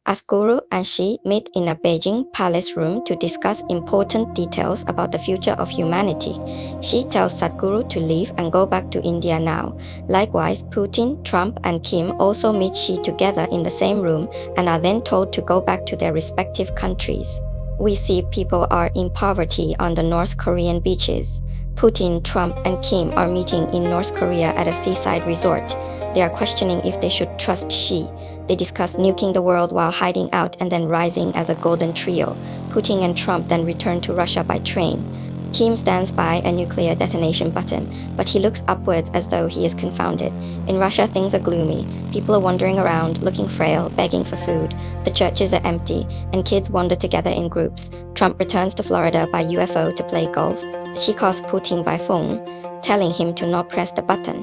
as Guru and Xi meet in a Beijing palace room to discuss important details about the future of humanity. Xi tells Sadhguru to leave and go back to India now. Likewise, Putin, Trump, and Kim also meet Xi together in the same room and are then told to go back to their respective countries. We see people are in poverty on the North Korean beaches. Putin, Trump, and Kim are meeting in North Korea at a seaside resort. They are questioning if they should trust Xi. They discuss nuking the world while hiding out and then rising as a golden trio. Putin and Trump then return to Russia by train. Kim stands by a nuclear detonation button, but he looks upwards as though he is confounded. In Russia, things are gloomy. People are wandering around, looking frail, begging for food. The churches are empty, and kids wander together in groups. Trump returns to Florida by UFO to play golf. She calls Putin by phone, telling him to not press the button.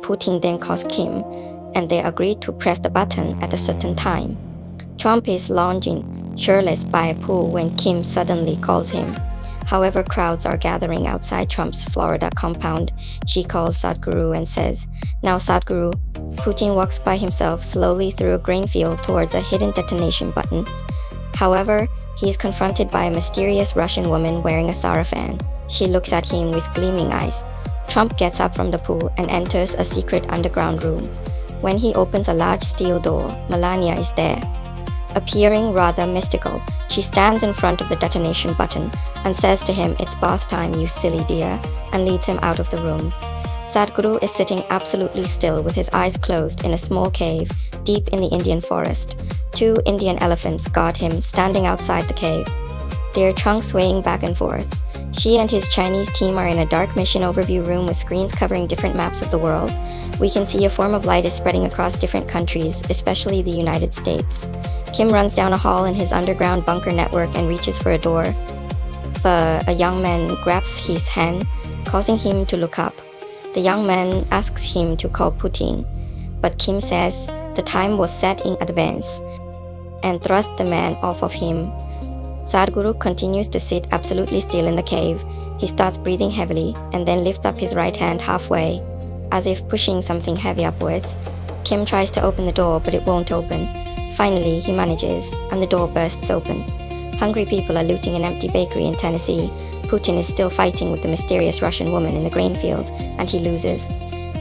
Putin then calls Kim, and they agree to press the button at a certain time. Trump is lounging, shirtless by a pool when Kim suddenly calls him. However, crowds are gathering outside Trump's Florida compound. She calls Sadhguru and says, "Now Sadhguru." Putin walks by himself slowly through a grain field towards a hidden detonation button. However, he is confronted by a mysterious Russian woman wearing a sarafan. She looks at him with gleaming eyes. Trump gets up from the pool and enters a secret underground room. When he opens a large steel door, Melania is there. Appearing rather mystical, she stands in front of the detonation button and says to him, "It's bath time, you silly dear," and leads him out of the room. Sadhguru is sitting absolutely still with his eyes closed in a small cave deep in the Indian forest. 2 Indian elephants guard him, standing outside the cave, their trunks swaying back and forth. Xi and his Chinese team are in a dark mission overview room with screens covering different maps of the world. We can see a form of light is spreading across different countries, especially the United States. Kim runs down a hall in his underground bunker network and reaches for a door. But a young man grabs his hand, causing him to look up. The young man asks him to call Putin, but Kim says the time was set in advance and thrusts the man off of him. Sadhguru continues to sit absolutely still in the cave. He starts breathing heavily and then lifts up his right hand halfway, as if pushing something heavy upwards. Kim tries to open the door, but it won't open. Finally, he manages, and the door bursts open. Hungry people are looting an empty bakery in Tennessee. Putin is still fighting with the mysterious Russian woman in the grain field, and he loses.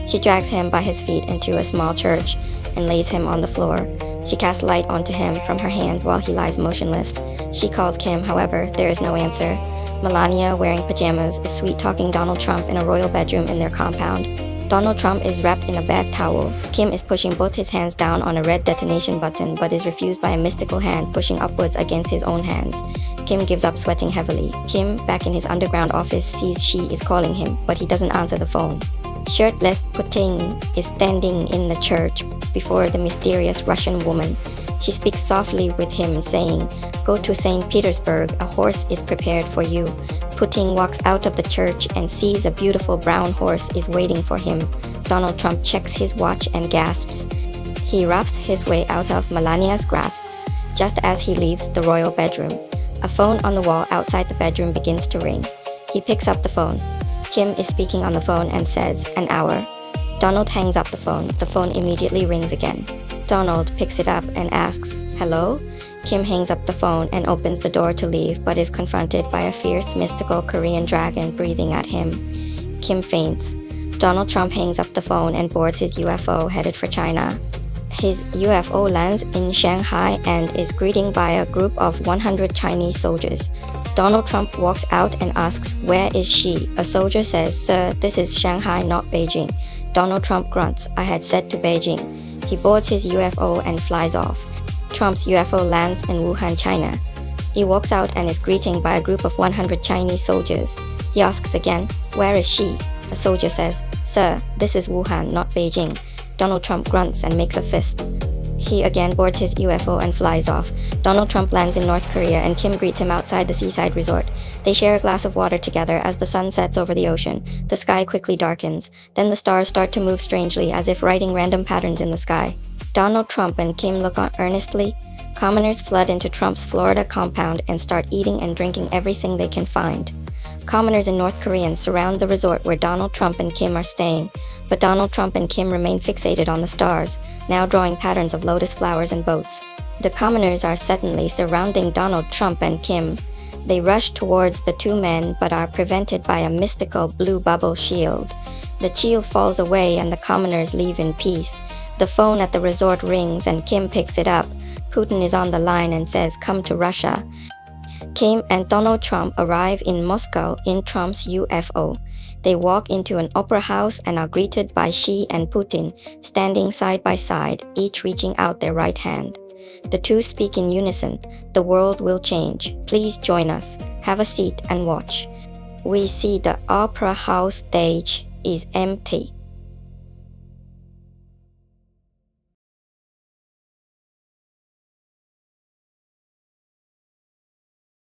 She drags him by his feet into a small church and lays him on the floor. She casts light onto him from her hands while he lies motionless. She calls Kim, however, there is no answer. Melania, wearing pajamas, is sweet-talking Donald Trump in a royal bedroom in their compound. Donald Trump is wrapped in a bed towel. Kim is pushing both his hands down on a red detonation button, but is refused by a mystical hand pushing upwards against his own hands. Kim gives up, sweating heavily. Kim, back in his underground office, sees Xi is calling him, but he doesn't answer the phone. Shirtless Putin is standing in the church before the mysterious Russian woman. She speaks softly with him, saying, "Go to St. Petersburg, a horse is prepared for you." Putin walks out of the church and sees a beautiful brown horse is waiting for him. Donald Trump checks his watch and gasps. He wraps his way out of Melania's grasp. Just as he leaves the royal bedroom, a phone on the wall outside the bedroom begins to ring. He picks up the phone. Kim is speaking on the phone and says, "An hour." Donald hangs up the phone. The phone immediately rings again. Donald picks it up and asks, "Hello?" Kim hangs up the phone and opens the door to leave, but is confronted by a fierce, mystical Korean dragon breathing at him. Kim faints. Donald Trump hangs up the phone and boards his UFO headed for China. His UFO lands in Shanghai and is greeted by a group of 100 Chinese soldiers. Donald Trump walks out and asks, "Where is she?" A soldier says, "Sir, this is Shanghai, not Beijing." Donald Trump grunts, "I had said to Beijing." He boards his UFO and flies off. Trump's UFO lands in Wuhan, China. He walks out and is greeted by a group of 100 Chinese soldiers. He asks again, "Where is she?" A soldier says, "Sir, this is Wuhan, not Beijing." Donald Trump grunts and makes a fist. He again boards his UFO and flies off. Donald Trump lands in North Korea and Kim greets him outside the seaside resort. They share a glass of water together as the sun sets over the ocean. The sky quickly darkens. Then the stars start to move strangely, as if writing random patterns in the sky. Donald Trump and Kim look on earnestly. Commoners flood into Trump's Florida compound and start eating and drinking everything they can find. Commoners and North Koreans surround the resort where Donald Trump and Kim are staying, but Donald Trump and Kim remain fixated on the stars, now drawing patterns of lotus flowers and boats. The commoners are suddenly surrounding Donald Trump and Kim. They rush towards the two men but are prevented by a mystical blue bubble shield. The shield falls away and the commoners leave in peace. The phone at the resort rings and Kim picks it up. Putin is on the line and says, "Come to Russia." Kim and Donald Trump arrive in Moscow in Trump's UFO. They walk into an opera house and are greeted by Xi and Putin, standing side by side, each reaching out their right hand. The two speak in unison. "The world will change. Please join us. Have a seat and watch." We see the opera house stage is empty.